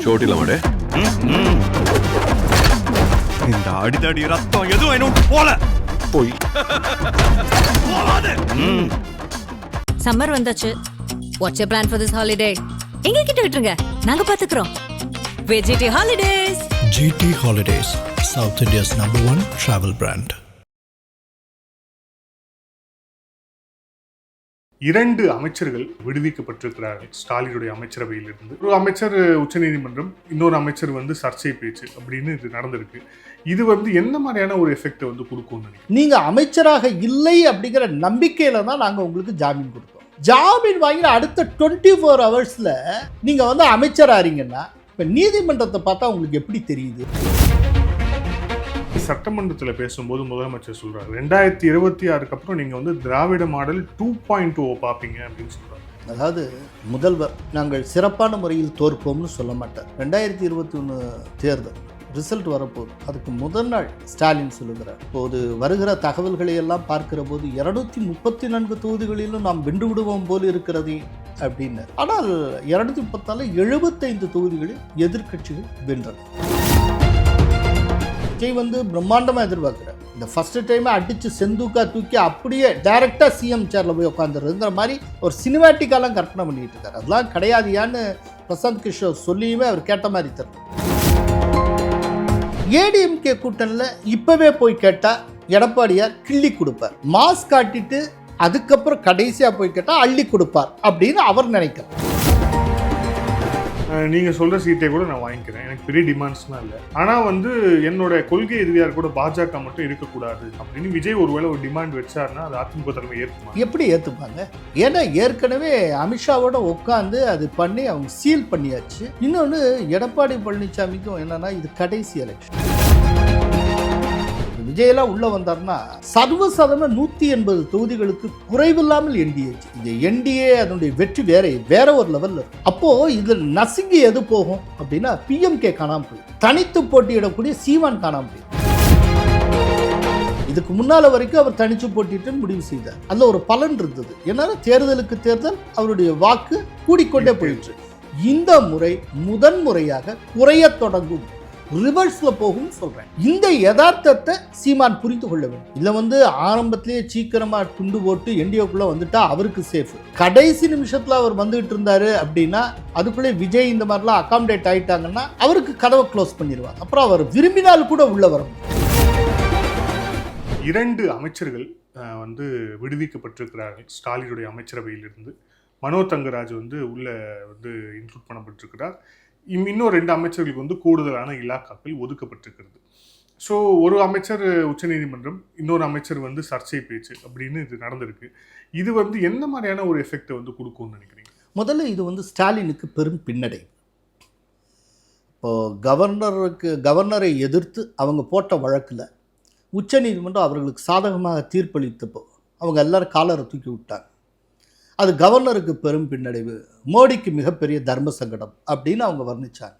சோட்டிலமாடே இந்த அடிதடி ரத்தம் எதுவும் என்ன விட்டு போல போய் சம்மர் வந்தாச்சு. What's your plan for this holiday? எங்க கிட்ட விட்டுருங்க, நாங்க பாத்துக்கிறோம். GT Holidays. GT Holidays, South India's #1 travel brand. 2 அமைச்சர்கள் விடுவிக்கப்பட்டிருக்கிறார்கள் ஸ்டாலினுடைய அமைச்சரவையிலிருந்து. ஒரு அமைச்சர் உச்சநீதிமன்றம், இன்னொரு அமைச்சர் சர்ச்சை பேச்சு அப்படின்னு இது நடந்திருக்கு. இது என்ன மாதிரியான ஒரு எஃபெக்ட் கொடுக்கும்னு நினைக்கிறீங்க? நீங்க அமைச்சராக இல்லை அப்படிங்கிற நம்பிக்கையில தான் நாங்க உங்களுக்கு ஜாமீன் கொடுத்தோம். ஜாமீன் வாங்கின அடுத்த 24 ஹவர்ஸ்ல நீங்க அமைச்சராறீங்கன்னா இப்ப நீதிமன்றத்தை பார்த்தா உங்களுக்கு எப்படி தெரியுது? சட்டமன்றத்தில் பேசும்போது முதலமைச்சர் சொல்றாரு 2026க்கு அப்புறம் நீங்க திராவிட மாடல் 2.0 பார்ப்பீங்க அப்படின்னு சொல்றாரு. அதாவது முதல்வர் நாங்கள் சிறப்பான முறையில் தோற்போம்னு சொல்ல மாட்டார். 2021 தேர்தல் ரிசல்ட் வரப்போகுது. அதுக்கு முதல் நாள் ஸ்டாலின் சொல்லுகிறார், இப்போது வருகிற தகவல்களை எல்லாம் பார்க்கிற போது 234 தொகுதிகளிலும் நாம் வென்று விடுவோம் போல் இருக்கிறது அப்படின்னு. ஆனால் 234 75 தொகுதிகளில் எதிர்கட்சிகள் வென்றன. விஜய் பிரம்மாண்டமா எதிர்பார்க்கிறார். இந்த ஃபர்ஸ்ட் டைம் அடிச்சு செந்தூக்கா தூக்கி அப்படியே டைரக்டா சிஎம் சேர்ல போய் உட்காந்துருங்கிற மாதிரி ஒரு சினிமேட்டிக்காலாம் கற்பனை பண்ணிட்டு இருக்காரு. அதெல்லாம் கிடையாதுயான்னு பிரசாந்த் கிஷோர் சொல்லியுமே அவர் கேட்ட மாதிரி தரும். ஏடிஎம்கே கூட்டணியில் இப்பவே போய் கேட்டா எடப்பாடியார் கிள்ளி கொடுப்பார். மாஸ் காட்டிட்டு அதுக்கப்புறம் கடைசியா போய் கேட்டா அள்ளி கொடுப்பார் அப்படின்னு அவர் நினைக்கிறார். நீங்க சொல்ற சீட்டை கூட நான் வாங்கிக்கிறேன், எனக்கு பெரிய டிமாண்ட்ஸ்லாம் இல்லை. ஆனா என்னோட கொள்கை எதிரியார் கூட பாஜக மட்டும் இருக்கக்கூடாது அப்படின்னு விஜய் ஒருவேளை ஒரு டிமாண்ட் வச்சாருன்னா அது அதிமுக தலைமை ஏற்றுமா? எப்படி ஏற்றுப்பாங்க? ஏன்னா ஏற்கனவே அமித்ஷாவோட உட்காந்து அது பண்ணி அவங்க சீல் பண்ணியாச்சு. இன்னொன்று எடப்பாடி பழனிசாமிக்கும் என்னன்னா இது கடைசி எலெக்ஷன். விஜயெல்லாம் உள்ள வந்தார்னா சர்வசாதாரண 180 தொகுதிகளுக்கு குறைவில்லாமல் என்டிஏச்சு. இந்த என்டிஏ அதனுடைய வெற்றி வேற ஒரு லெவல்ல இருக்கு. அப்போ இதில் நசுங்கி எது போகும் அப்படின்னா பிஎம்கே காணாம போய் தனித்து போட்டியிடக்கூடிய சீமான் காணாம போய். இதுக்கு முன்னால வரைக்கும் அவர் தனிச்சு போட்டிட்டு முடிவு செய்தார். அதுல ஒரு பலன் இருந்தது. ஏன்னா தேர்தலுக்கு தேர்தல் அவருடைய வாக்கு கூடிக்கொண்டே போயிற்று. இந்த முறை முதன்முறையாக குறைய தொடங்கும், ரிவர்ஸ்ல போகும் சொல்றேன். இந்த யதார்த்தத்தை சீமான் புரிந்து கொள்ள வேண்டும். இல்ல ஆரம்பத்திலேயே சீக்கிரமா துண்டு போட்டு என்டிஏக்குள்ள வந்துட்டா அவருக்கு சேஃப். கடைசி நிமிஷத்துல அவர் வந்துகிட்டு இருந்தாரு அப்படின்னா அதுக்குள்ளே விஜய் இந்த மாதிரிலாம் அகாமடேட் ஆயிட்டாங்கன்னா அவருக்கு கதவை க்ளோஸ் பண்ணிடுவார். அப்புறம் அவர் விரும்பினால் கூட உள்ள வரும். 2 அமைச்சர்கள் விடுவிக்கப்பட்டிருக்கிறார்கள் ஸ்டாலினுடைய அமைச்சரவையிலிருந்து. மனோ தங்கராஜ் உள்ள இன்க்ளூட் பண்ணப்பட்டிருக்கிறார். இன்னும் 2 அமைச்சர்களுக்கு கூடுதலான இலாக்காக்கள் ஒதுக்கப்பட்டிருக்கிறது. ஸோ ஒரு அமைச்சர் உச்சநீதிமன்றம், இன்னொரு அமைச்சர் சர்ச்சை பேச்சு அப்படின்னு இது நடந்திருக்கு. இது எந்த மாதிரியான ஒரு எஃபெக்டை கொடுக்கும்னு நினைக்கிறீங்க? முதல்ல இது ஸ்டாலினுக்கு பெரும் பின்னடைவு. இப்போது கவர்னரை எதிர்த்து அவங்க போட்ட வழக்கில் உச்சநீதிமன்றம் அவர்களுக்கு சாதகமாக தீர்ப்பளித்தப்போ அவங்க எல்லாரும் காலரை தூக்கி விட்டாங்க. அது கவர்னருக்கு பெரும் பின்னடைவு, மோடிக்கு மிகப்பெரிய தர்ம சங்கடம் அப்படின்னு அவங்க வர்ணித்தாங்க.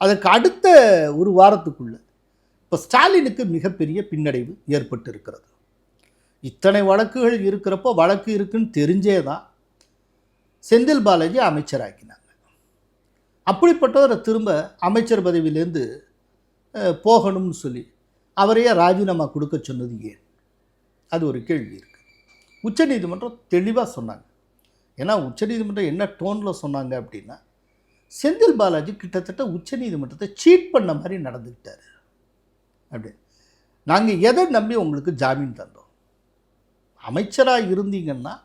அதற்கு அடுத்த ஒரு வாரத்துக்குள்ள இப்போ ஸ்டாலினுக்கு மிகப்பெரிய பின்னடைவு ஏற்பட்டு இருக்கிறது. இத்தனை வழக்குகள் இருக்கிறப்போ வழக்கு இருக்குன்னு தெரிஞ்சே தான் செந்தில் பாலாஜி அமைச்சராக்கினாங்க. அப்படிப்பட்டவரை திரும்ப அமைச்சர் பதவியிலேருந்து போகணும்னு சொல்லி அவரையே ராஜினாமா கொடுக்க சொன்னது ஏன்? அது ஒரு கேள்வி இருக்குது. உச்சநீதிமன்றம் தெளிவாக சொன்னாங்க. ஏன்னா உச்சநீதிமன்றம் என்ன டோனில் சொன்னாங்க அப்படின்னா, செந்தில் பாலாஜி கிட்டத்தட்ட உச்சநீதிமன்றத்தை சீட் பண்ண மாதிரி நடந்துக்கிட்டார் அப்படி. நாங்கள் எதை நம்பி உங்களுக்கு ஜாமீன் தந்தோம்? அமைச்சராக இருந்தீங்கன்னா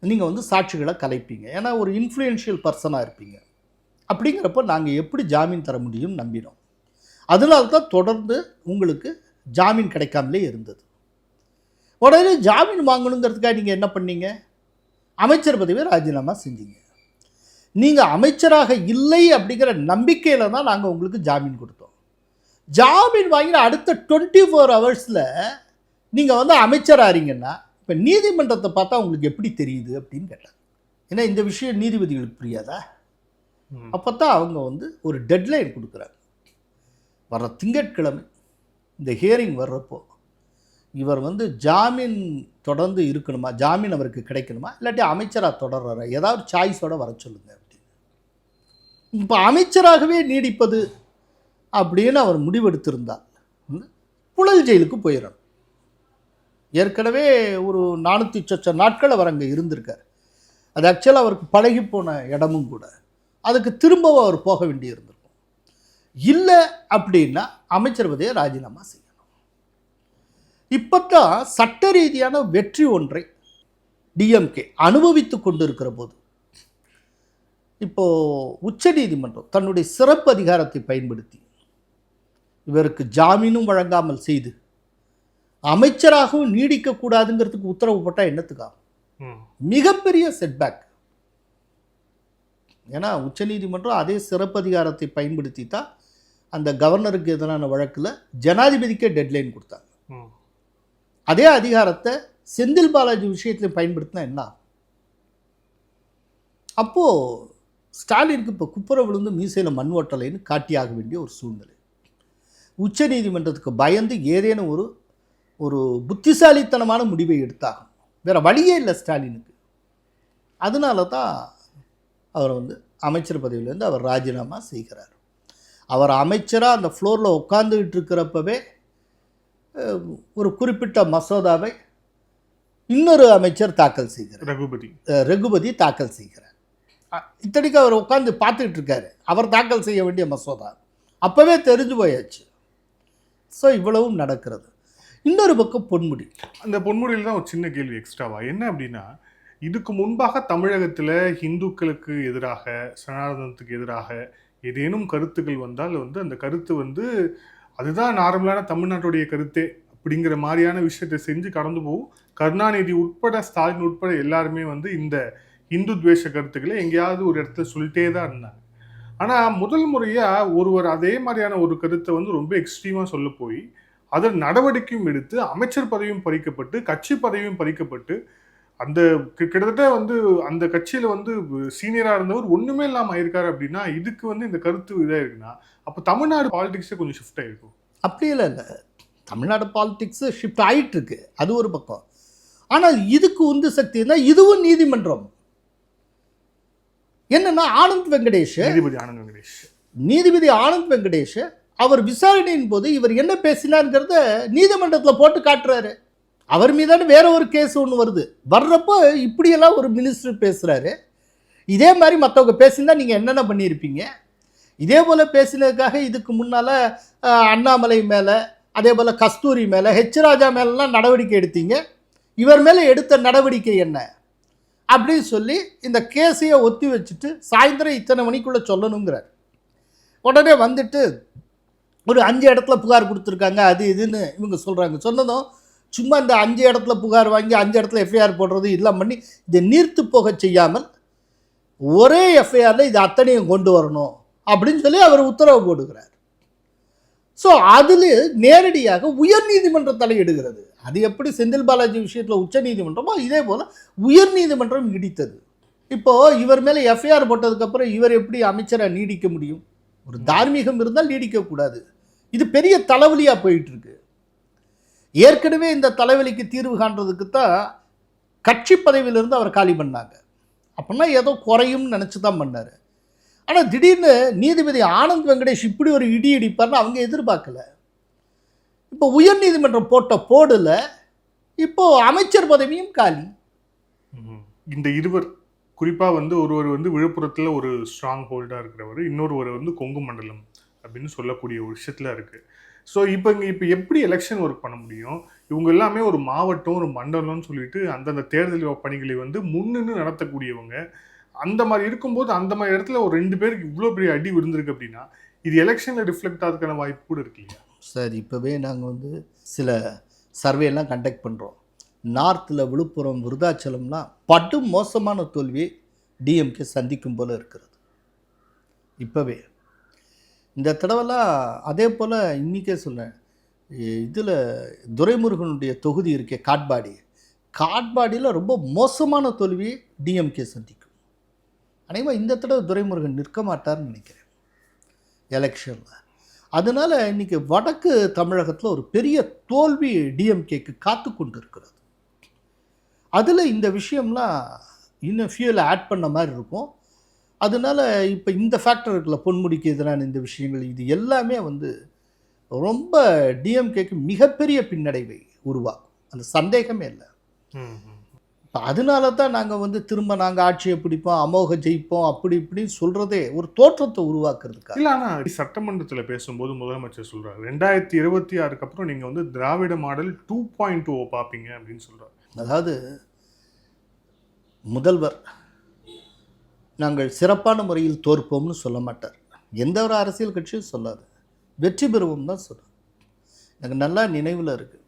நீங்கள் சாட்சிகளை கலைப்பீங்க, ஏன்னா ஒரு இன்ஃப்ளூயன்ஷியல் பர்சனாக இருப்பீங்க. அப்படிங்கிறப்போ நாங்கள் எப்படி ஜாமீன் தர முடியும்னு நம்பினோம். அதனால தான் தொடர்ந்து உங்களுக்கு ஜாமீன் கிடைக்காமலே இருந்தது. உடனே ஜாமீன் வாங்கணுங்கிறதுக்காக நீங்கள் என்ன பண்ணீங்க? அமைச்சர் பதவியை ராஜினாமா செஞ்சீங்க. நீங்கள் அமைச்சராக இல்லை அப்படிங்கிற நம்பிக்கையில் தான் நாங்கள் உங்களுக்கு ஜாமீன் கொடுத்தோம். ஜாமீன் வாங்கின அடுத்த 24 ஹவர்ஸில் நீங்கள் அமைச்சராறீங்கன்னா இப்போ நீதிமன்றத்தை பார்த்தா உங்களுக்கு எப்படி தெரியுது அப்படின்னு கேட்டாங்க. ஏன்னா இந்த விஷயம் நீதிபதிகளுக்கு புரியாதா? அப்போ தான் அவங்க ஒரு டெட்லைன் கொடுக்குறாங்க. வர திங்கட்கிழமை இந்த ஹியரிங் வர்றப்போ இவர் ஜாமீன் தொடர்ந்து இருக்கணுமா, ஜாமீன் அவருக்கு கிடைக்கணுமா, இல்லாட்டி அமைச்சராக தொடர்றாரா, ஏதாவது சாய்ஸோட வர சொல்லுங்க அப்படின்னு. இப்போ அமைச்சராகவே நீடிப்பது அப்படின்னு அவர் முடிவெடுத்திருந்தார், புழல் ஜெயிலுக்கு போயிடணும். ஏற்கனவே ஒரு 400 சொச்ச நாட்கள் அவர் அங்கே இருந்திருக்கார். அது ஆக்சுவலாக அவருக்கு பழகி போன இடமும் கூட. அதுக்கு திரும்பவும் அவர் போக வேண்டி இருந்திருக்கும். இல்லை அப்படின்னா அமைச்சர் பதவியை ராஜினாமா செய்யணும். இப்போத்தான் சட்ட ரீதியான வெற்றி ஒன்றை டிஎம்கே அனுபவித்து கொண்டு இருக்கிற போது இப்போது உச்சநீதிமன்றம் தன்னுடைய சிறப்பு அதிகாரத்தை பயன்படுத்தி இவருக்கு ஜாமீனும் வழங்காமல் செய்து அமைச்சராகவும் நீடிக்கக்கூடாதுங்கிறதுக்கு உத்தரவு போட்டால் என்னத்துக்காகும்? மிகப்பெரிய செட்பேக். ஏன்னா உச்சநீதிமன்றம் அதே சிறப்பு அதிகாரத்தை பயன்படுத்தி தான் அந்த கவர்னருக்கு எதிரான வழக்கில் ஜனாதிபதிக்கே டெட்லைன் கொடுத்தாங்க. அதே அதிகாரத்தை செந்தில் பாலாஜி விஷயத்தில் பயன்படுத்தினா என்ன? அப்போது ஸ்டாலினுக்கு இப்போ குப்புற விழுந்து மீசையில் மண் ஓட்டலைன்னு காட்டியாக வேண்டிய ஒரு சூழ்நிலை. உச்சநீதிமன்றத்துக்கு பயந்து ஏதேனும் ஒரு புத்திசாலித்தனமான முடிவை எடுத்தாகும். வேறு வழியே இல்லை ஸ்டாலினுக்கு. அதனால தான் அவர் அமைச்சர் பதவியிலேருந்து அவர் ராஜினாமா செய்கிறார். அவர் அமைச்சராக அந்த ஃப்ளோரில் உட்காந்துக்கிட்டு இருக்கிறப்பவே ஒரு குறிப்பிட்ட மசோதாவை இன்னொரு அமைச்சர் தாக்கல் செய்கிறார், ரகுபதி தாக்கல் செய்கிறார். இத்தனைக்கு அவர் உட்காந்து பார்த்துக்கிட்டு இருக்காரு. அவர் தாக்கல் செய்ய வேண்டிய மசோதா அப்போவே தெரிஞ்சு போயாச்சு. ஸோ இவ்வளவும் நடக்கிறது. இன்னொரு பக்கம் பொன்முடி. அந்த பொன்முடியில் தான் ஒரு சின்ன கேள்வி எக்ஸ்ட்ராவா என்ன அப்படின்னா, இதுக்கு முன்பாக தமிழகத்தில் இந்துக்களுக்கு எதிராக சனாதனத்துக்கு எதிராக ஏதேனும் கருத்துக்கள் வந்தால் அந்த கருத்து அதுதான் நார்மலான தமிழ்நாட்டுடைய கருத்தே அப்படிங்கிற மாதிரியான விஷயத்தை செஞ்சு கடந்து போகும். கருணாநிதி உட்பட ஸ்டாலின் உட்பட எல்லாருமே இந்த இந்து துவேஷ கருத்துக்களை எங்கேயாவது ஒரு இடத்துல சொல்லிட்டே தான் இருந்தாங்க. ஆனால் முதல் முறையாக ஒருவர் அதே மாதிரியான ஒரு கருத்தை ரொம்ப எக்ஸ்ட்ரீமாக சொல்ல போய் அதில் நடவடிக்கையும் எடுத்து அமைச்சர் பதவியும் பறிக்கப்பட்டு கட்சி பதவியும் பறிக்கப்பட்டு அந்த கிட்டத்தட்ட அந்த கட்சியில் சீனியராக இருந்தவர் ஒன்றுமே இல்லாமல் ஆயிருக்காரு அப்படின்னா இதுக்கு இந்த கருத்து இதாக இருக்குன்னா அப்போ தமிழ்நாடு பாலிடிக்ஸே கொஞ்சம் ஷிஃப்ட் ஆகிருக்கும். அப்படி இல்லை, தமிழ்நாடு பாலிடிக்ஸு ஷிஃப்ட் ஆகிட்டுருக்கு, அது ஒரு பக்கம். ஆனால் இதுக்கு உந்து சக்தினா இதுவும் நீதிமன்றம். என்னன்னா நீதிபதி ஆனந்த் வெங்கடேஷ் அவர் விசாரணையின் போது இவர் என்ன பேசினார்ங்கிறத நீதிமன்றத்தில் போட்டு காட்டுறாரு. அவர் மீதான வேற ஒரு கேஸ் ஒன்று வர்றப்போ இப்படியெல்லாம் ஒரு மினிஸ்டர் பேசுகிறாரு. இதே மாதிரி மற்றவங்க பேசினா நீங்கள் என்னென்ன பண்ணியிருப்பீங்க? இதே போல் பேசினதுக்காக இதுக்கு முன்னால் அண்ணாமலை மேலே, அதே போல் கஸ்தூரி மேலே, ஹெச் ராஜா மேலெலாம் நடவடிக்கை எடுத்தீங்க. இவர் மேலே எடுத்த நடவடிக்கை என்ன அப்படின்னு சொல்லி இந்த கேஸையை ஒத்தி வச்சுட்டு சாயந்தரம் இத்தனை மணிக்குள்ளே சொல்லணுங்கிறார். உடனே ஒரு 5 இடத்துல புகார் கொடுத்துருக்காங்க அது இதுன்னு இவங்க சொல்கிறாங்க. சொன்னதும் சும்மா இந்த 5 இடத்துல புகார் வாங்கி 5 இடத்துல எஃப்ஐஆர் போடுறது இதெல்லாம் பண்ணி இதை நீர்த்து போக செய்யாமல் ஒரே எஃப்ஐஆரில் இது அத்தனையும் கொண்டு வரணும் அப்படின்னு சொல்லி அவர் உத்தரவு போடுகிறார். ஸோ அதில் நேரடியாக உயர்நீதிமன்றம் தலையிடுகிறது. அது எப்படி செந்தில் பாலாஜி விஷயத்தில் உச்சநீதிமன்றமோ இதே போல் உயர்நீதிமன்றம் இடித்தது. இப்போது இவர் மேலே எஃப்ஐஆர் போட்டதுக்கப்புறம் இவர் எப்படி அமைச்சராக நீடிக்க முடியும்? ஒரு தார்மீகம் இருந்தால் நீடிக்கக்கூடாது. இது பெரிய தலைவலியாக போயிட்டுருக்கு. ஏற்கனவே இந்த தலைவலிக்கு தீர்வு காண்றதுக்கு தான் கட்சி பதவியிலிருந்து அவர் காலி பண்ணாங்க. அப்படின்னா ஏதோ குறையும்னு நினச்சி தான் பண்ணார். ஆனால் திடீர்னு நீதிபதி ஆனந்த் வெங்கடேஷ் இப்படி ஒரு இடி இடிப்பார்னு அவங்க எதிர்பார்க்கல. இப்போ உயர்நீதிமன்றம் போட்ட போடல இப்போது அமைச்சர் பதவியும் காலி. இந்த இருவர் குறிப்பாக ஒருவர் விழுப்புரத்தில் ஒரு ஸ்ட்ராங் ஹோல்டாக இருக்கிறவர், இன்னொருவர் கொங்கு மண்டலம் அப்படின்னு சொல்லக்கூடிய ஒரு விஷயத்தில் இருக்குது. ஸோ இப்போ எப்படி எலெக்ஷன் ஒர்க் பண்ண முடியும்? இவங்க எல்லாமே ஒரு மாவட்டம் ஒரு மண்டலம்னு சொல்லிட்டு அந்தந்த தேர்தல் பணிகளை முன்னின்று நடத்தக்கூடியவங்க. அந்த மாதிரி இருக்கும்போது அந்த மாதிரி இடத்துல ஒரு 2 பேருக்கு இவ்வளோ பெரிய அடி விழுந்திருக்கு அப்படின்னா இது எலெக்ஷனில் ரிஃப்ளெக்ட் ஆகிறதுக்கான வாய்ப்பு கூட இருக்கு இல்லையா? சார் இப்போவே நாங்கள் சில சர்வேலாம் கண்டக்ட் பண்ணுறோம். நார்த்தில் விழுப்புரம் விருதாச்சலம்லாம் படு மோசமான தோல்வியை டிஎம்கே சந்திக்கும் போல் இருக்கிறது. இப்போவே இந்த தடவைலாம் அதே போல் இன்றைக்கே சொன்னேன், இதில் துரைமுருகனுடைய தொகுதி இருக்கே காட்பாடியில் ரொம்ப மோசமான தோல்வியை டிஎம்கே சந்திக்கும். அனைவரும் இந்த தடவை துரைமுருகன் நிற்க மாட்டார்னு நினைக்கிறேன் எலெக்ஷனில். அதனால் இன்றைக்கி வடக்கு தமிழகத்தில் ஒரு பெரிய தோல்வி டிஎம்கேக்கு காத்து கொண்டு இருக்கிறது. அதில் இந்த விஷயம்லாம் இன்னும் ஃபியூலை ஆட் பண்ண மாதிரி இருக்கும். அதனால இப்போ இந்த ஃபேக்டர் இருக்குல்ல, பொன்முடிக்கு எதிரான இந்த விஷயங்கள், இது எல்லாமே வந்து ரொம்ப டிஎம்கேக்கு மிகப்பெரிய பின்னடைவை உருவாக்கும், அந்த சந்தேகமே இல்லை. இப்போ அதனால தான் நாங்கள் வந்து திரும்ப நாங்கள் ஆட்சியை பிடிப்போம், அமோக ஜெயிப்போம், அப்படி இப்படின்னு சொல்கிறதே ஒரு தோற்றத்தை உருவாக்குறதுக்காக. இல்லை, ஆனால் சட்டமன்றத்தில் பேசும்போது முதலமைச்சர் சொல்கிறார் 2026 அப்புறம் நீங்கள் வந்து திராவிட மாடல் 2.0 பார்ப்பீங்க அப்படின்னு சொல்கிறார். அதாவது முதல்வர் நாங்கள் சிறப்பான முறையில் தோற்போம்னு சொல்ல மாட்டார், எந்த ஒரு அரசியல் கட்சியும் சொல்லாது, வெற்றி பெறுவோம் தான் சொல்கிறார். எனக்கு நல்லா நினைவில் இருக்குது,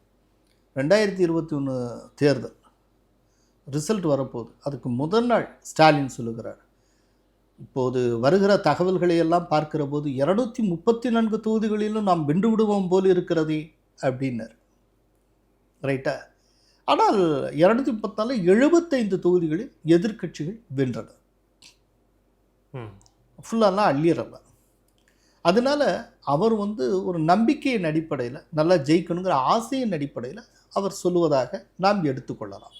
2021 தேர்தல் ரிசல்ட் வரப்போகுது. அதுக்கு முதல் நாள் ஸ்டாலின் சொல்லுகிறார், இப்போது வருகிற தகவல்களை எல்லாம் பார்க்கிற போது 234 தொகுதிகளிலும் நாம் வென்று விடுவோம் போல் இருக்கிறதே அப்படின்னார். ரைட்டா? ஆனால் 234 75 தொகுதிகளில் எதிர்க்கட்சிகள் வென்றன, ஃபுல்லாலாம் அள்ளிடலாம். அதனால் அவர் வந்து ஒரு நம்பிக்கையின் அடிப்படையில், நல்லா ஜெயிக்கணுங்கிற ஆசையின் அடிப்படையில் அவர் சொல்லுவதாக நாம் எடுத்துக்கொள்ளலாம்.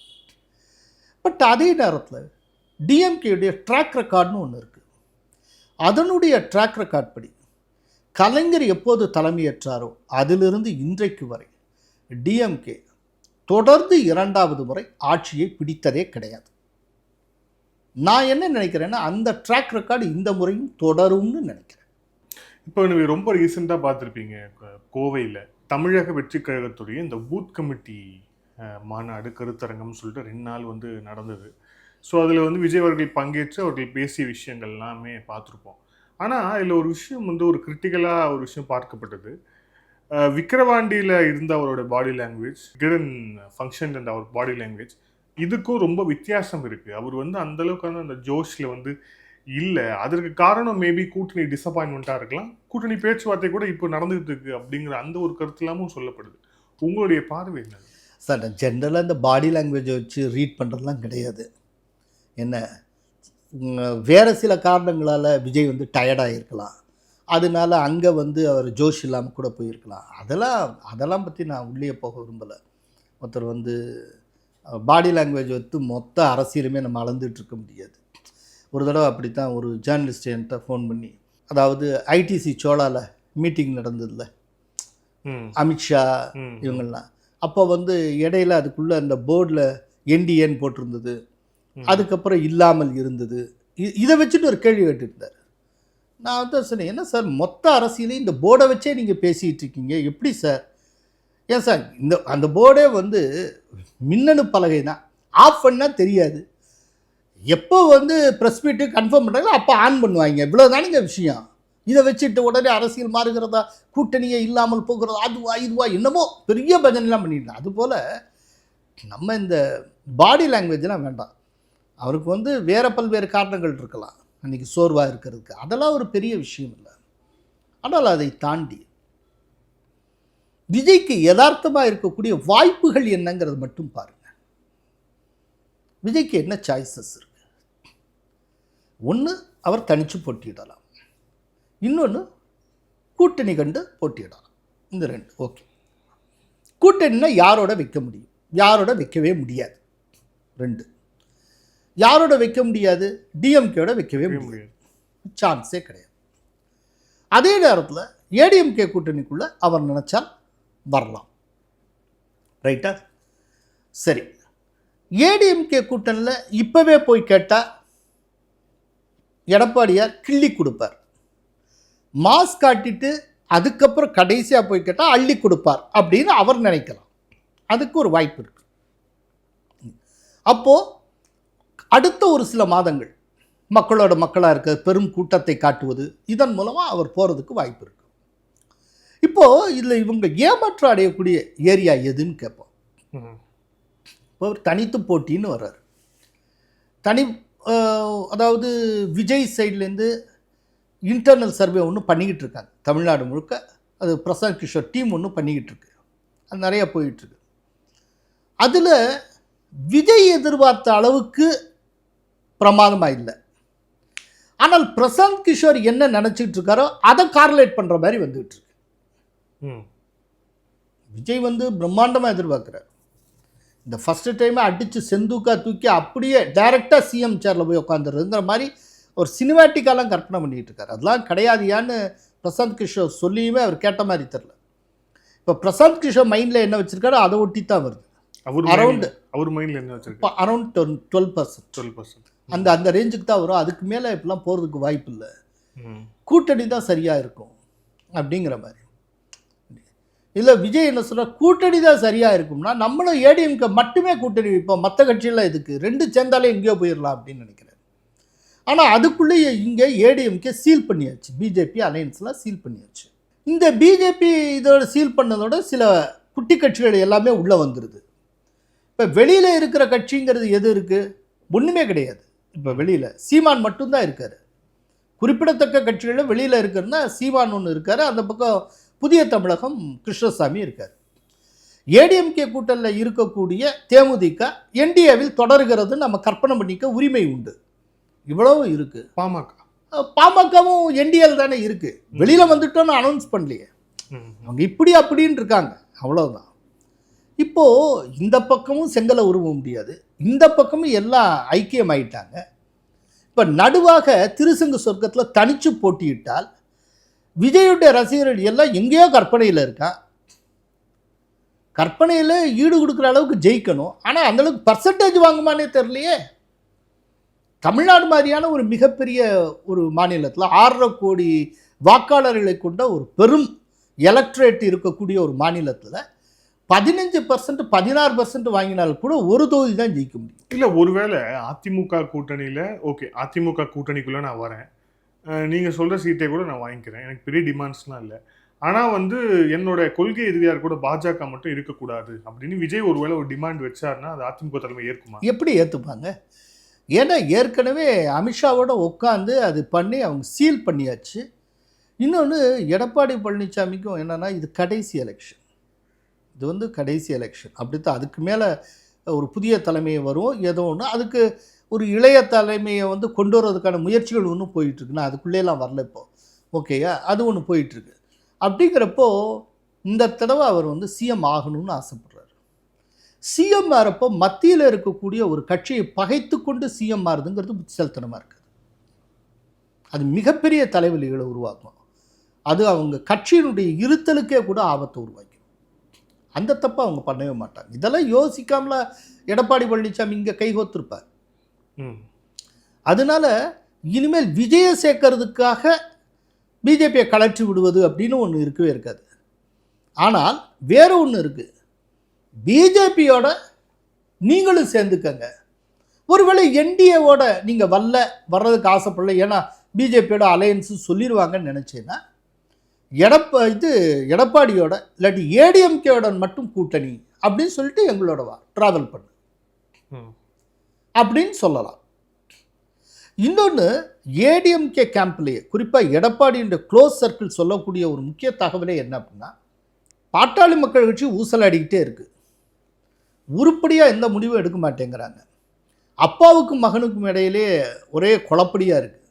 பட் அதே நேரத்தில் டிஎம்கேயுடைய ட்ராக் ரெக்கார்ட்னு ஒன்று இருக்குது. அதனுடைய ட்ராக் ரெக்கார்ட் படி கலைஞர் எப்போது தலைமையேற்றாரோ அதிலிருந்து இன்றைக்கு வரை டிஎம்கே தொடர்ந்து 2வது முறை ஆட்சியை பிடித்ததே கிடையாது. நான் என்ன நினைக்கிறேன்னா, அந்த ட்ராக் ரெக்கார்டு இந்த முறையும் தொடரும்னு நினைக்கிறேன். இப்போ நீங்கள் ரொம்ப ரீசெண்டாக பார்த்துருப்பீங்க, கோவையில் தமிழக வெற்றி கழகத்துடைய இந்த பூத் கமிட்டி மாநாடு கருத்தரங்கம்னு சொல்லிட்டு 2 நாள் வந்து நடந்தது. ஸோ அதில் வந்து விஜய் அவர்கள் பங்கேற்று அவர்கள் பேசிய விஷயங்கள் எல்லாமே பார்த்துருப்போம். ஆனால் அதில் ஒரு விஷயம் வந்து ஒரு கிரிட்டிக்கலாக ஒரு விஷயம் பார்க்கப்பட்டது. விக்கிரவாண்டியில் இருந்த அவரோட பாடி லாங்குவேஜ், கிரண் ஃபங்க்ஷன் அண்ட் அவர் பாடி லாங்குவேஜ், இதுக்கும் ரொம்ப வித்தியாசம் இருக்குது. அவர் வந்து அந்தளவுக்கான அந்த ஜோஷில் வந்து இல்லை. அதற்கு காரணம் மேபி கூட்டணி டிசப்பாயின்மெண்ட்டாக இருக்கலாம், கூட்டணி பேச்சுவார்த்தை கூட இப்போ நடந்துகிட்டு இருக்கு அப்படிங்கிற அந்த ஒரு கருத்துலாமும் சொல்லப்படுது. உங்களுடைய பார்வை என்ன சார்? ஜென்ரலாக இந்த பாடி லாங்குவேஜை வச்சு ரீட் பண்ணுறதுலாம் கிடையாது. என்ன, வேறு சில காரணங்களால் விஜய் வந்து டயர்டாக இருக்கலாம், அதனால அங்கே வந்து அவர் ஜோஷ் இல்லாமல் கூட போயிருக்கலாம். அதெல்லாம் பற்றி நான் உள்ளே போக விரும்பலை. ஒருத்தர் வந்து பாடி லாங்குவேஜ் வந்து மொத்த அரசியலுமே நம்ம அளந்துட்டுருக்க முடியாது. ஒரு தடவை அப்படித்தான் ஒரு ஜேர்னலிஸ்ட் என்கிட்ட ஃபோன் பண்ணி, அதாவது ஐடிசி சோழாவில் மீட்டிங் நடந்ததில்ல, அமித்ஷா இவங்கெல்லாம், அப்போ வந்து இடையில அதுக்குள்ளே அந்த போர்டில் என்டிஏன்னு போட்டிருந்தது, அதுக்கப்புறம் இல்லாமல் இருந்தது, இதை வச்சுட்டு ஒரு கேள்வி கேட்டுருந்தார். நான் வந்து சொன்னேன், என்ன சார் மொத்த அரசியலையும் இந்த போர்டை வச்சே நீங்கள் பேசிகிட்டு இருக்கீங்க, எப்படி சார்? ஏன் சார், அந்த போர்டே வந்து மின்னணு பலகை தான், ஆஃப் பண்ணால் தெரியாது, எப்போ வந்து ப்ரெஸ் மீட்டு கன்ஃபார்ம் பண்ணுறாங்களோ அப்போ ஆன் பண்ணுவாங்க, இவ்வளோதானுங்க விஷயம். இதை வச்சுட்டு உடனே அரசியல் மாறுகிறதா, கூட்டணியே இல்லாமல் போகிறதா, அதுவா இதுவா என்னமோ பெரிய பஜனைலாம் பண்ணிடலாம். அதுபோல் நம்ம இந்த பாடி லாங்குவேஜ்லாம் வேண்டாம். அவருக்கு வந்து வேறு பல்வேறு காரணங்கள் இருக்கலாம், அன்றைக்கி சோர்வாக இருக்கிறதுக்கு, அதெல்லாம் ஒரு பெரிய விஷயம் இல்லை. ஆனால் அதை தாண்டி விஜய்க்கு யதார்த்தமாக இருக்கக்கூடிய வாய்ப்புகள் என்னங்கிறது மட்டும் பாருங்கள். விஜய்க்கு என்ன சாய்ஸஸ் இருக்குது? ஒன்று, அவர் தனித்து போட்டியிடலாம், இன்னொன்று கூட்டணி கண்டு போட்டியிடலாம். இந்த 2 ஓகே. கூட்டணினா யாரோட வைக்க முடியும், யாரோட வைக்கவே முடியாது. 2, யாரோட வைக்க முடியாது, டிஎம்கேயோட வைக்கவே முடியாது, சான்ஸே கிடையாது. அதே நேரத்தில் ஏடிஎம்கே கூட்டணிக்குள்ளே அவர் நினச்சால் வரலாம். ரைட்டா? சரி, ஏடிஎம்கே கூட்டணியில் இப்போவே போய் கேட்டால் எடப்பாடியார் கிள்ளி கொடுப்பார், மாஸ் காட்டிட்டு அதுக்கப்புறம் கடைசியாக போய் கேட்டால் அள்ளி கொடுப்பார் அப்படின்னு அவர் நினைக்கலாம். அதுக்கு ஒரு வாய்ப்பு இருக்குது. அப்போது அடுத்த ஒரு சில மாதங்கள் மக்களோட மக்களாக இருக்க பெரும் கூட்டத்தை காட்டுவது, இதன் மூலமாக அவர் போகிறதுக்கு வாய்ப்பு இருக்குது. இப்போது இதில் இவங்க ஏமாற்றம் அடையக்கூடிய ஏரியா எதுன்னு கேட்போம். இப்போ அவர் தனித்து போட்டின்னு வர்றார். அதாவது விஜய் சைட்லேருந்து இன்டர்னல் சர்வே ஒன்று பண்ணிக்கிட்டு இருக்காங்க தமிழ்நாடு முழுக்க. அது பிரசாந்த் கிஷோர் டீம் ஒன்று பண்ணிக்கிட்டு இருக்கு, அது நிறையா போயிட்டுருக்கு. அதில் விஜய் எதிர்பார்த்த அளவுக்கு பிரமாதமாக இல்லை. ஆனால் பிரசாந்த் கிஷோர் என்ன நினச்சிக்கிட்டு இருக்காரோ அதை கார்லேட் பண்ணுற மாதிரி வந்துகிட்டு இருக்கு. விஜய் வந்து பிரம்மாண்டமாக எதிர்பார்க்குறார். இந்த ஃபஸ்ட்டு டைமே அடித்து செந்தூக்கா தூக்கி அப்படியே டைரெக்டாக சிஎம் சேரில் போய் உட்காந்துருங்கிற மாதிரி ஒரு சினிமேட்டிக்காலாம் கற்பனை பண்ணிகிட்டு இருக்காரு. அதெல்லாம் கிடையாதியான்னு பிரசாந்த் கிஷோர் சொல்லியுமே அவர் கேட்ட மாதிரி தெரில. இப்போ பிரசாந்த் கிஷோர் மைண்டில் என்ன வச்சுருக்காரு அதை ஒட்டி தான் வருது. அவர் மைண்டில் என்ன வச்சுருக்காரு? அரௌண்ட் 12%. அந்த ரேஞ்சுக்கு தான் வரும். அதுக்கு மேலே இப்பெல்லாம் போகிறதுக்கு வாய்ப்பு இல்லை. கூட்டணி தான் சரியாக இருக்கும் அப்படிங்கிற மாதிரி. இல்லை விஜய் என்ன சொல்கிறார், கூட்டணி தான் சரியாக இருக்கும்னா நம்மளும் ஏடிஎம்கே மட்டுமே கூட்டணி வைப்போம், மற்ற கட்சியெல்லாம் இதுக்கு 2 சேர்ந்தாலே எங்கேயோ போயிடலாம் அப்படின்னு நினைக்கிறேன். ஆனால் அதுக்குள்ளேயே இங்கே ஏடிஎம்கே சீல் பண்ணியாச்சு, பிஜேபி அலையன்ஸ்லாம் சீல் பண்ணியாச்சு. இந்த பிஜேபி இதோட சீல் பண்ணதோட சில குட்டி கட்சிகள் எல்லாமே உள்ளே வந்துடுது. இப்போ வெளியில் இருக்கிற கட்சிங்கிறது எது இருக்குது? ஒன்றுமே கிடையாது. இப்போ வெளியில் சீமான் மட்டும்தான் இருக்கார். குறிப்பிடத்தக்க கட்சிகளில் வெளியில் இருக்கிறன்னா சீமான் ஒன்று இருக்கார். அந்த பக்கம் புதிய தமிழகம் கிருஷ்ணசாமி இருக்கார். ஏடிஎம்கே கூட்டணியில் இருக்கக்கூடிய தேமுதிக என்டிஏவில் தொடர்கிறது நம்ம கற்பனை பண்ணிக்க உரிமை உண்டு. இவ்வளவும் இருக்குது. பாமகவும் என்டிஏல் தானே இருக்குது. வெளியில் வந்துட்டோன்னு அனௌன்ஸ் பண்ணலையே, அவங்க இப்படி அப்படின்னு இருக்காங்க, அவ்வளோதான். இப்போது இந்த பக்கமும் செங்கலை உருவ முடியாது, இந்த பக்கமும் எல்லாம் ஐக்கியமாயிட்டாங்க. இப்போ நடுவாக திருசங்கு சொர்க்கத்தில் தனிச்சு போட்டியிட்டால் விஜயுடைய ரசிகர்கள் எல்லாம் எங்கேயோ கற்பனையில் இருக்கான். கற்பனையில் ஈடு கொடுக்குற அளவுக்கு ஜெயிக்கணும், ஆனால் அந்தளவுக்கு பர்சன்டேஜ் வாங்குமானே தெரியலையே. தமிழ்நாடு மாதிரியான ஒரு மிகப்பெரிய ஒரு மாநிலத்தில் 6.5 கோடி வாக்காளர்களை கொண்ட ஒரு பெரும் எலக்ட்ரேட் இருக்கக்கூடிய ஒரு மாநிலத்தில் 15% 16% வாங்கினால் கூட ஒரு தொகுதி தான் ஜெயிக்க முடியும். இல்லை, ஒருவேளை அதிமுக கூட்டணியில் ஓகே, அதிமுக கூட்டணிக்குள்ளே நான் வரேன், நீங்கள் சொல்கிற சீட்டை கூட நான் வாங்கிக்கிறேன், எனக்கு பெரிய டிமாண்ட்ஸ்லாம் இல்லை, ஆனால் வந்து என்னோட கொள்கை எதிரியார் கூட பாஜக மட்டும் இருக்கக்கூடாது அப்படின்னு விஜய் ஒருவேளை ஒரு டிமாண்ட் வச்சாருன்னா அது அதிமுக தலைமை ஏற்குமா? எப்படி ஏற்றுப்பாங்க? ஏன்னா ஏற்கனவே அமித்ஷாவோட உட்காந்து அது பண்ணி அவங்க சீல் பண்ணியாச்சு. இன்னொன்று எடப்பாடி பழனிசாமிக்கும் என்னென்னா இது கடைசி எலெக்ஷன், இது வந்து கடைசி எலெக்ஷன் அப்படித்தான். அதுக்கு மேலே ஒரு புதிய தலைமை வரும் ஏதோ ஒன்று, அதுக்கு ஒரு இளைய தலைமையை வந்து கொண்டு வரதுக்கான முயற்சிகள் ஒன்றும் போயிட்டுருக்குன்னா அதுக்குள்ளேலாம் வரல இப்போ, ஓகேயா, அது ஒன்று போயிட்டுருக்கு. அப்படிங்கிறப்போ இந்த தடவை அவர் வந்து சிஎம் ஆகணும்னு ஆசைப்படுறாரு. சிஎம் ஆகிறப்போ மத்தியில் இருக்கக்கூடிய ஒரு கட்சியை பகைத்து கொண்டு சிஎம் ஆறுதுங்கிறது புத்திசாலித்தனமாக இருக்குது. அது மிகப்பெரிய தலைவலிகளை உருவாக்கும். அது அவங்க கட்சியினுடைய இருத்தலுக்கே கூட ஆபத்தை உருவாக்கும். அந்த தப்பை அவங்க பண்ணவே மாட்டாங்க. இதெல்லாம் யோசிக்காமல எடப்பாடி பழனிசாமி இங்கே கைகோத்திருப்பார். அதனால இனிமேல் விஜயை சேர்க்கறதுக்காக பிஜேபியை கலற்றி விடுவது அப்படின்னு ஒன்று இருக்கவே இருக்காது. ஆனால் வேற ஒன்று இருக்குது, பிஜேபியோட நீங்களும் சேர்ந்துக்கங்க. ஒருவேளை என்டிஏவோட நீங்கள் வர்றதுக்கு ஆசைப்படல, ஏன்னா பிஜேபியோட அலையன்ஸு சொல்லிடுவாங்கன்னு நினச்சேன்னா எடப்பாடியோட இல்லாட்டி ஏடிஎம்கேவோட மட்டும் கூட்டணி அப்படின்னு சொல்லிட்டு எங்களோட ட்ராவல் பண்ணு அப்படின்னு சொல்லலாம். இன்னொன்று, ஏடிஎம்கே கேம்ப்லேயே குறிப்பாக எடப்பாடியோட க்ளோஸ் சர்க்கிள் சொல்லக்கூடிய ஒரு முக்கிய தகவலே என்ன அப்படின்னா, பாட்டாளி மக்கள் கட்சி ஊசலாடிக்கிட்டே இருக்குது, உருப்படியாக எந்த முடிவும் எடுக்க மாட்டேங்கிறாங்க. அப்பாவுக்கும் மகனுக்கும் இடையிலே ஒரே குழப்படியாக இருக்குது.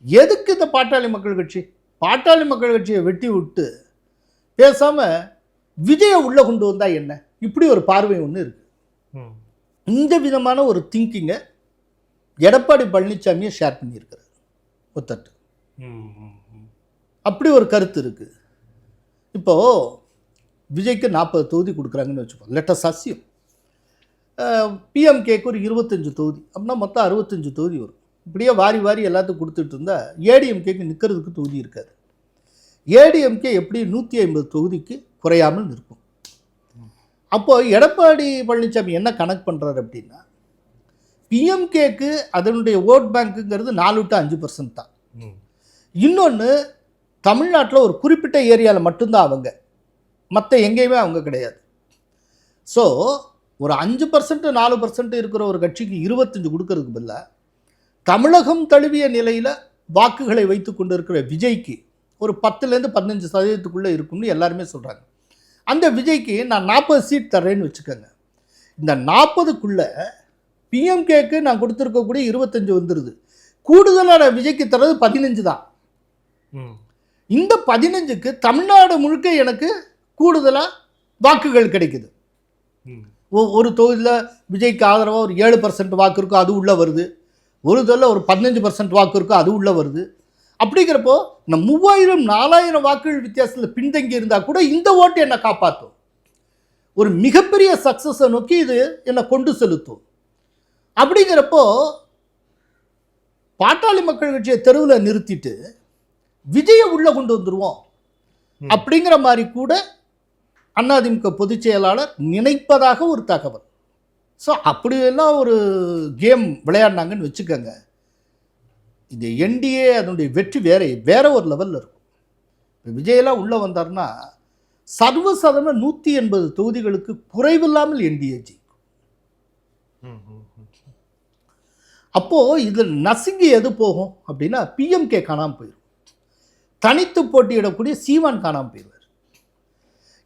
எதுக்கு இந்த பாட்டாளி மக்கள் கட்சி? பாட்டாளி மக்கள் கட்சியை வெட்டி விட்டு பேசாமல் விஜயை உள்ளே கொண்டு வந்தால் என்ன, இப்படி ஒரு பார்வை ஒன்று இருக்குது. இந்த விதமான ஒரு திங்கிங்கை எடப்பாடி பழனிசாமியை ஷேர் பண்ணியிருக்கிறார் ஒத்தட்டு. அப்படி ஒரு கருத்து இருக்குது. இப்போது விஜய்க்கு 40 தொகுதி கொடுக்குறாங்கன்னு வச்சுப்போம், லெட்டஸ் அஸ்யூம். பிஎம்கேக்கு ஒரு 25 தொகுதி, அப்படின்னா மொத்தம் 65 தொகுதி வரும். இப்படியே வாரி வாரி எல்லாத்துக்கும் கொடுத்துட்டு இருந்தால் ஏடிஎம்கேக்கு நிற்கிறதுக்கு தொகுதி இருக்காது. ஏடிஎம்கே எப்படி 150 தொகுதிக்கு குறையாமல் நிற்கும். அப்போது எடப்பாடி பழனிசாமி என்ன கணக்கு பண்ணுறாரு அப்படின்னா, பிஎம்கேக்கு அதனுடைய ஓட் பேங்க்குங்கிறது 4 to 5% தான். இன்னொன்று, தமிழ்நாட்டில் ஒரு குறிப்பிட்ட ஏரியாவில் மட்டும்தான் அவங்க, மற்ற எங்கேயுமே அவங்க கிடையாது. ஸோ ஒரு 5% 4% இருக்கிற ஒரு கட்சிக்கு 25 கொடுக்கறதுக்கு பதிலாக தமிழகம் தழுவிய நிலையில் வாக்குகளை வைத்து கொண்டு இருக்கிற விஜய்க்கு ஒரு 10லேருந்து 15% இருக்கும்னு எல்லாருமே சொல்கிறாங்க. அந்த விஜய்க்கு நான் 40 சீட் தர்றேன்னு வச்சுக்கோங்க. இந்த 40க்குள்ளே பிஎம்கேக்கு நான் கொடுத்துருக்கக்கூடிய 25 வந்துடுது. கூடுதலாக நான் விஜய்க்கு தர்றது 15 தான். இந்த 15க்கு தமிழ்நாடு முழுக்க எனக்கு கூடுதலாக வாக்குகள் கிடைக்குது. ஒரு தொகுதியில் விஜய்க்கு ஆதரவாக ஒரு 7% வாக்கு இருக்கும், அது உள்ளே வருது. ஒரு தடவை ஒரு 15% வாக்கு இருக்கும், அது உள்ளே வருது. அப்படிங்கிறப்போ இந்த 3000-4000 வாக்குகள் வித்தியாசத்தில் பின்தங்கி இருந்தால் கூட இந்த ஓட்டு என்னை காப்பாற்றும். ஒரு மிகப்பெரிய சக்ஸஸை நோக்கி இது என்னை கொண்டு செலுத்தும். அப்படிங்கிறப்போ பாட்டாளி மக்கள் கட்சியை தெருவில் நிறுத்திட்டு விஜயை உள்ளே கொண்டு வந்துடுவோம் அப்படிங்கிற மாதிரி கூட அதிமுக பொதுச் செயலாளர் நினைப்பதாக ஒரு தகவல். ஸோ அப்படியெல்லாம் ஒரு கேம் விளையாடினாங்கன்னு வச்சுக்கோங்க, இந்த என்டிஏ அதனுடைய வெற்றி வேற ஒரு லெவலில் இருக்கும். இப்போ விஜயெல்லாம் உள்ளே வந்தார்னா சர்வசாதாரண 180 தொகுதிகளுக்கு குறைவில்லாமல் என்டிஏ ஜெயிக்கும். அப்போது இதில் நசுங்கி எது போகும் அப்படின்னா பிஎம்கே காணாமல் போயிடும். தனித்து போட்டியிடக்கூடிய சீமான் காணாமல் போயிடுவார்.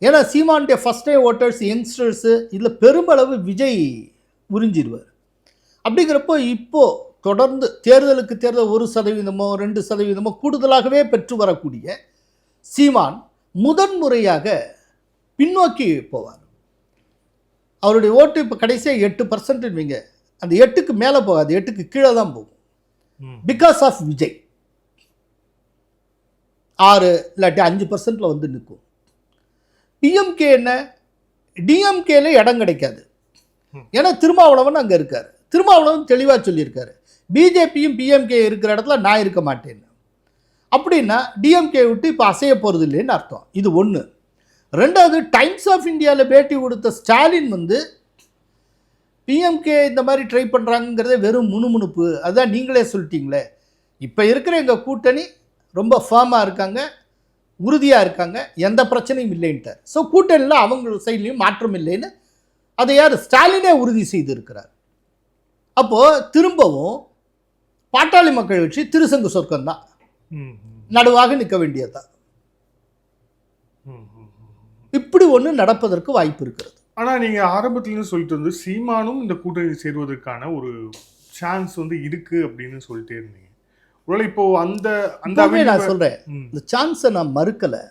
ஏன்னா சீமானுடைய ஃபஸ்ட் டைம் ஓட்டர்ஸ், யங்ஸ்டர்ஸு இதில் பெருமளவு விஜய் உறிஞ்சிடுவார். அப்படிங்கிறப்போ இப்போது தொடர்ந்து தேர்தலுக்கு தேர்தல் 1%, 2% கூடுதலாகவே பெற்று வரக்கூடிய சீமான் முதன்முறையாக பின்னோக்கி போவார். அவருடைய ஓட்டு இப்போ கடைசியாக 8% வைங்க, அந்த 8க்கு மேலே போகாது, 8க்கு கீழே தான் போகும். பிகாஸ் ஆஃப் விஜய் 6 இல்லாட்டி 5% வந்து நிற்கும். பிஎம்கே என்ன, டிஎம்கேல இடம் கிடைக்காது. ஏன்னா திருமாவளவன் அங்கே இருக்கார். திருமாவளவன் தெளிவாக சொல்லியிருக்காரு, பிஜேபியும் பிஎம்கே இருக்கிற இடத்துல நான் இருக்க மாட்டேன்னு. அப்படின்னா டிஎம்கே விட்டு இப்போ அசைய போகிறது இல்லைன்னு அர்த்தம். இது ஒன்று. ரெண்டாவது, டைம்ஸ் ஆஃப் இந்தியாவில் பேட்டி கொடுத்த ஸ்டாலின் வந்து பிஎம்கே இந்த மாதிரி ட்ரை பண்ணுறாங்கிறதே வெறும் முணுமுணுப்பு, அதுதான் நீங்களே சொல்லிட்டீங்களே, இப்போ இருக்கிற எங்கள் கூட்டணி ரொம்ப ஃபார்மாக இருக்காங்க, உறுதியாக இருக்காங்க, எந்த பிரச்சனையும் இல்லைன்ட்டார். ஸோ கூட்டணியில் அவங்க சைட்லேயும் மாற்றம் இல்லைன்னு அதை யார், ஸ்டாலினே உறுதி செய்து இருக்கிறார். அப்போது திரும்பவும் பாட்டாளி மக்கள் கட்சி திருசங்கு சொர்க்கம் தான், நடுவாக நிற்க வேண்டியதுதான். இப்படி ஒன்று நடப்பதற்கு வாய்ப்பு இருக்கிறது. ஆனால் நீங்கள் ஆரம்பத்துலேருந்து சொல்லிட்டு வந்து சீமானும் இந்த கூட்டணி சேருவதற்கான ஒரு சான்ஸ் வந்து இருக்குது அப்படின்னு சொல்லிட்டே இருந்தீங்க. ஒருவேளை இப்போ அந்த நான் சொல்கிறேன், இந்த சான்ஸை நான் மறுக்கலை.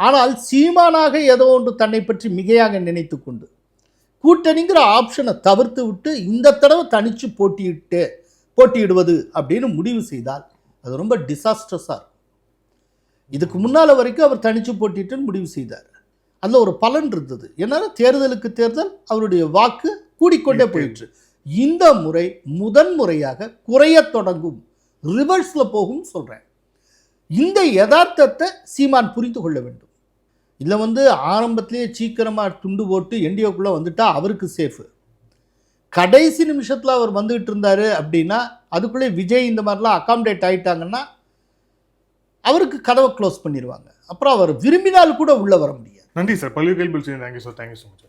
ஆனால் சீமானாக ஏதோ ஒன்று தன்னை பற்றி மிகையாக நினைத்து கொண்டு கூட்டணிங்கிற ஆப்ஷனை தவிர்த்து விட்டு இந்த தடவை தனித்து போட்டியிடுவது அப்படின்னு முடிவு செய்தால் அது ரொம்ப டிசாஸ்ட்ரஸாக இருக்கும். இதுக்கு முன்னால் வரைக்கும் அவர் தனித்து போட்டிட்டுன்னு முடிவு செய்தார். அதில் ஒரு பலன் இருந்தது. ஏன்னா தேர்தலுக்கு தேர்தல் அவருடைய வாக்கு கூடிக்கொண்டே போயிற்று. இந்த முறை முதன்முறையாக குறைய தொடங்கும், ரிவர்ஸில் போகும் சொல்கிறேன். இந்த யதார்த்தத்தை சீமான் புரிந்து கொள்ள வேண்டும். இதில் வந்து ஆரம்பத்திலேயே சீக்கிரமாக துண்டு போட்டு என்டிஓக்குள்ளே வந்துட்டால் அவருக்கு சேஃபு. கடைசி நிமிஷத்தில் அவர் வந்துகிட்டு இருந்தார் அப்படின்னா, அதுக்குள்ளே விஜய் இந்த மாதிரிலாம் அகாமடேட் ஆகிட்டாங்கன்னா அவருக்கு கதவை க்ளோஸ் பண்ணிடுவாங்க. அப்புறம் அவர் விரும்பினால் கூட உள்ளே வர முடியாது. நன்றி சார், பல்வேறு கேள்வி. Thank you sir, thank you so much.